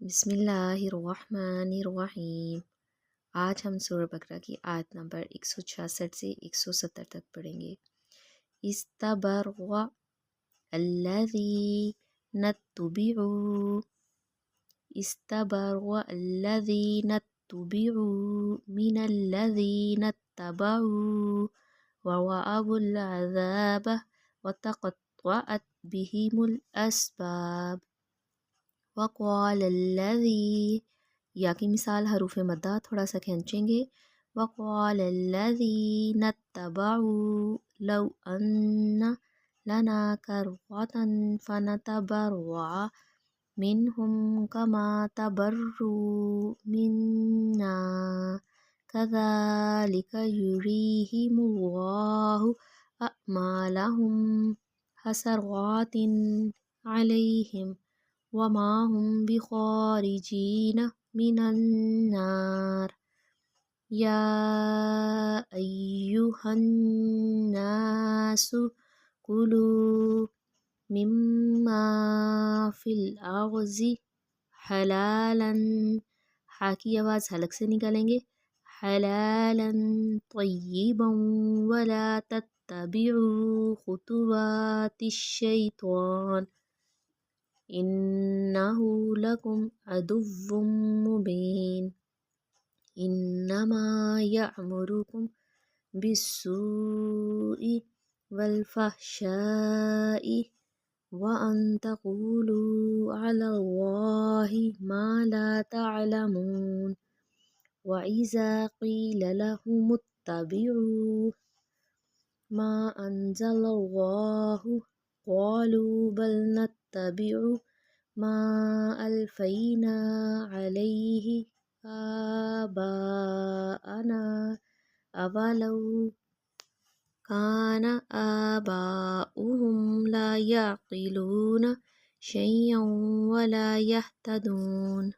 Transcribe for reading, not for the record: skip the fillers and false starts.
بسم اللہ الرحمن الرحیم۔ آج ہم سورہ بقرہ کی آیت نمبر 166 سے 170 تک پڑھیں گے۔ استبرأ الذین اتبعوا استبرأ الذین اتبعوا من الذین اتبعوا ورأوا العذاب وتقطعت بهم الاسباب۔ وقال الذی، یا کی مثال حروف مدہ تھوڑا سا کھینچیں گے۔ وقال الذین اتبعوا لو ان لنا کرۃ فنتبرأ منهم کما تبرؤوا منا کذلک یریہم اللہ اعمالہم حسرات علیہم وما هم بخارجین من النار۔ یا ایہا الناس کلوا مما فی الارض حلالا، ہا کی آواز حلق سے نکالیں گے، حلالا طیبا ولا تتبعوا خطوات الشیطان انہ لکم عدو مبین۔ انما یأمرکم بالسوء والفحشاء وان تقولوا علی اللہ ما لا تعلمون۔ وَإِذَا قِيلَ لَهُمُ اتَّبِعُوا مَا أَنزَلَ اللَّهُ قَالُوا بَلْ نَتَّبِعُ مَا أَلْفَيْنَا عَلَيْهِ آبَاءَنَا أَوَلَوْ كَانَ آبَاؤُهُمْ لَا يَعْقِلُونَ شَيْئًا وَلَا يَهْتَدُونَ۔